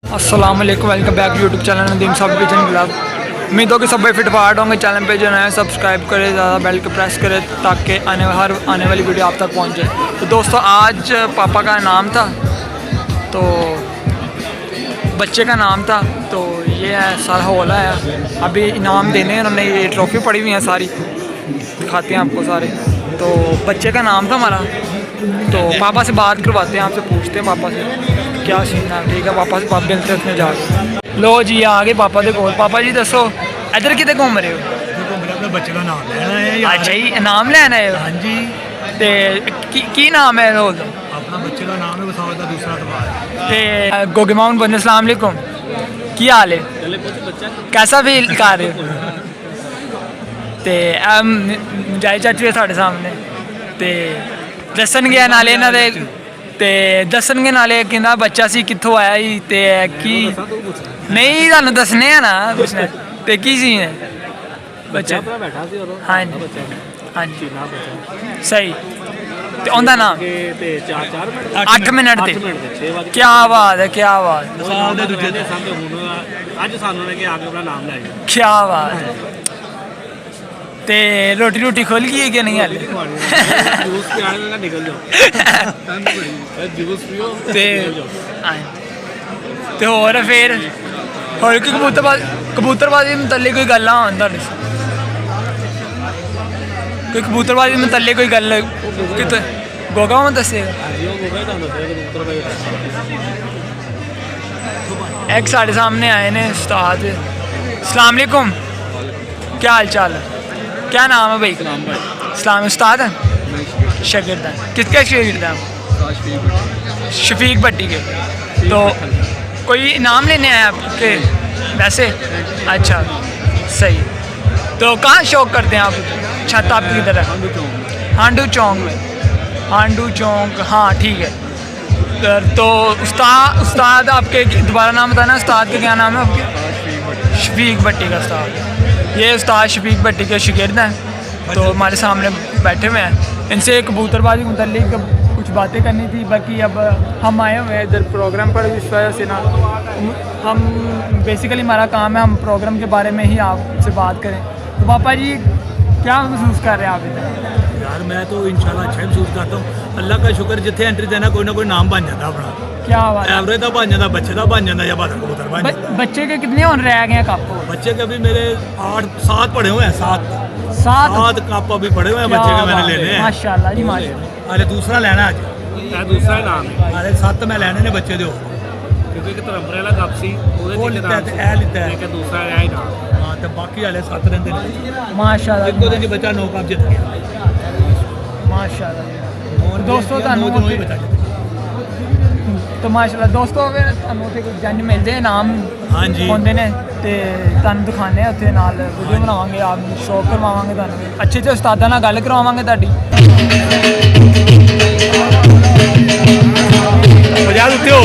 अस्सलाम वालेकुम, welcome back YouTube channel Nadeem साहब किचन क्लब। उम्मीद हो कि सब फिट फाट होंगे। चैनल पे जो है सब्सक्राइब करें, ज़्यादा बेल को प्रेस करें ताकि हर आने वाली वीडियो आप तक पहुंचे। तो दोस्तों आज पापा का नाम था, तो बच्चे का नाम था, तो ये है सारा हॉल है। अभी इनाम देने हैं, उन्होंने ये ट्रॉफ़ी पड़ी हुई है सारी, दिखाते हैं आपको सारे। तो बच्चे का नाम था हमारा, तो पापा से बात करवाते हैं, आपसे पूछते हैं पापा से क्या सीन है। ठीक है, पापा से बात मिलते हैं उसमें जाके। लो जी आ गए पापा के कोल। पापा जी दसो इधर कितने घूम रहे हो? अपने बच्चे का नाम लेना है। अच्छा जी, नाम लेना है। हाँ जी। ते की नाम है रोज? अपना बच्चे का नाम है, बताओ का दूसरा अखबार। ते गोगे माउंट बंदे अस्सलाम वालेकुम, की हाल है? कैसा फील कर रहे हो? ते जाए चाचू है साढ़े सामने, ते दसन गया नाले इन्हां दे, ते दसन गए नाले कहना बच्चा सी कित्थों आया ही, ते की नहीं तुहानू दसने है ना कुछ ते की सीन है बच्चा? हाँ जी हाँ जी सही। ते उनका नाम 8 मिनट ते क्या बात है, क्या बात क्या बात है। ते रोटी रोटी खोल गई है कि नहीं हाले? ते होर फिर होर कोई कबूतरबाजी मतलब कोई गल्लां होन तुहाडे कोई कबूतरबाजी मतलब कोई गल किते गोगा में दसेगा? एक साढ़े सामने आए ने उस्ताद। अस्सलाम वालेकुम, क्या हाल चाल है? क्या नाम है भाई? इस्लाम उस्ताद है, शागिर्द है। किसके शागिर्द हैं? शफीक भट्टी के। तो कोई इनाम लेने आए आपके वैसे? अच्छा सही। तो कहाँ शौक करते हैं आप? छत आपकी किधर है? हांडू चौक में। हांडू चौक, हाँ ठीक है। तो उस्ताद आपके दोबारा नाम बताना, उस्ताद का क्या नाम है आपके? शफीक भट्टी का उस्ताद। ये उस्ताद शफीक भट्टी के शागिर्द हैं, तो हमारे सामने बैठे हुए हैं। इनसे कबूतरबाजी मुतल्लिक कुछ बातें करनी थी। बाकी अब हम आए हुए हैं इधर प्रोग्राम पर, इस वजह से ना हम बेसिकली हमारा काम है हम प्रोग्राम के बारे में ही आपसे बात करें। तो पापा जी क्या महसूस कर रहे हैं आप इधर? यार मैं तो इंशाल्लाह अच्छा महसूस करता हूँ। अल्लाह का शुक्र, जिथे एंट्री देना कोई ना कोई नाम बन जाता अपना। क्या बात है, एवरेज का बन जाता, बच्चे का बन जाता या बादल कबूतर बन जाता। बच्चे के कितने और रह गए कप? बच्चे के अभी मेरे 7 पड़े हुए हैं। 7 कप अभी पड़े हुए हैं बच्चे के, मैंने लेने हैं। माशाल्लाह जी माशाल्लाह। अरे दूसरा लेना आज, दूसरा नाम है। अरे 7 मैं लेने ने बच्चे दो, क्योंकि एक तरंबरे वाला कप सी वो लिता है, ए लिता है, एक दूसरा है ही नाम। हां तो बाकी वाले 7 रहंदे ने माशाल्लाह। एक दिन बच्चा 9 कप जीत गया माशाल्लाह। दोस्तों तो माशाल्लाह दोस्तों फिर ਤੁਹਾਨੂੰ ਉੱਥੇ ਕੋਈ ਜੰਜ ਮਿਲਦੇ ਇਨਾਮ ਹੁੰਦੇ ਨੇ ਤੇ ਤੁਹਾਨੂੰ ਦਿਖਾਣੇ ਆ ਉੱਥੇ, ਨਾਲ ਵੀਡੀਓ ਬਣਾਵਾਂਗੇ, ਆਪ ਨੂੰ ਸ਼ੋਅ ਕਰਵਾਵਾਂਗੇ, ਤੁਹਾਨੂੰ ਅੱਛੇ ਅੱਛੇ ਉਸਤਾਦਾਂ ਨਾਲ ਗੱਲ ਕਰਵਾਵਾਂਗੇ ਤੁਹਾਡੀ। ਮਜ਼ਾਕ ਉੱਤੇ ਹੋ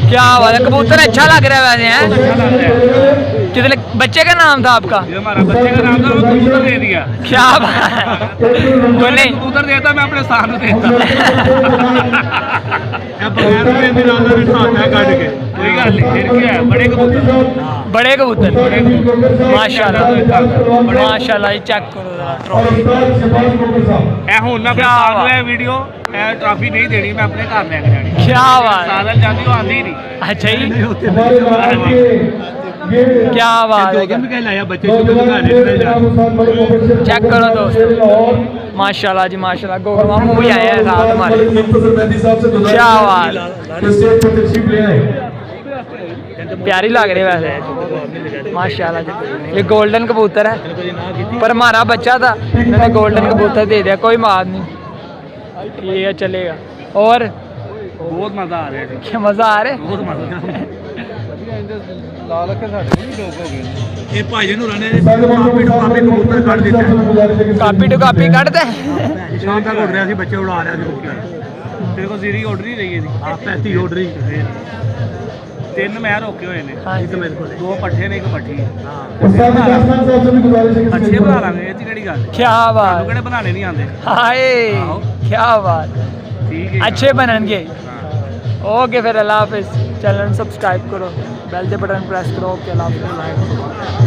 क्या बात है। कबूतर अच्छा लग रहा है वैसे हैं? कितने बच्चे का नाम था आपका? हमारा बच्चे का नाम था, वो कबूतर दे दिया। क्या बात है। तो नहीं कबूतर देता, मैं अपने साथ में देता। कोई गल नहीं, फिर क्या है, बड़े कबूतर, बड़े कबूतर माशाल्लाह माशाल्लाह। ये चेक करो ट्रॉफी। ए हुन मैं अपने साथ में वीडियो ए ट्रॉफी नहीं देनी, मैं अपने घर लेके जानी। क्या बात है, सादल जाती हो आती ही नहीं। अच्छा जी क्या बात है। चेक करो दोस्त, माशाल्लाह जी माशाल्लाह। गोगा मामू भी आए हैं साथ हमारे। क्या बात, प्यारी लग रही है वैसे माशाल्लाह जी। ये गोल्डन कबूतर है, पर हमारा बच्चा था, मैंने गोल्डन कबूतर दे दिया, कोई बात नहीं, ये चलेगा। और बहुत मजा आ रहा है। क्या मजा आ रहा है? बहुत मजा। ये भाई नूरा ने कापी टू कापी कबूतर कट दिता है। कापी टू कापी कट दे। शाम तक उड़ रहा सी, बच्चे उड़ा रहा सी। ਤੇਰੇ ਕੋਲ ਜ਼ੀਰੀ ਆਰਡਰ ਹੀ ਰਹੀ ਹੈ ਜੀ? ਹਾਂ 35 ਆਰਡਰ ਹੀ। 3 ਮੈਂ ਰੋਕੇ ਹੋਏ ਨੇ। ਹਾਂ ਇੱਕ ਮੇਰੇ ਕੋਲ 2 ਪੱਠੇ ਨੇ, 1 ਪੱਠੀ ਹੈ। ਹਾਂ ਅੱਛੇ ਬਣਾ ਲਾਂਗੇ, ਇਹ 'ਚ ਕਿਹੜੀ ਗੱਲ? ਕੀ ਬਾਤ, ਕਿਹੜੇ ਬਣਾਣੇ ਨਹੀਂ ਆਉਂਦੇ। ਹਾਏ ਕੀ ਬਾਤ, ਠੀਕ ਹੈ, अच्छे बननगे। ओके फिर अल्लाह हाफिज़। चैनल सब्सक्राइब करो, बेल के बटन प्रेस करो। ओके अल्लाह हाफिज़।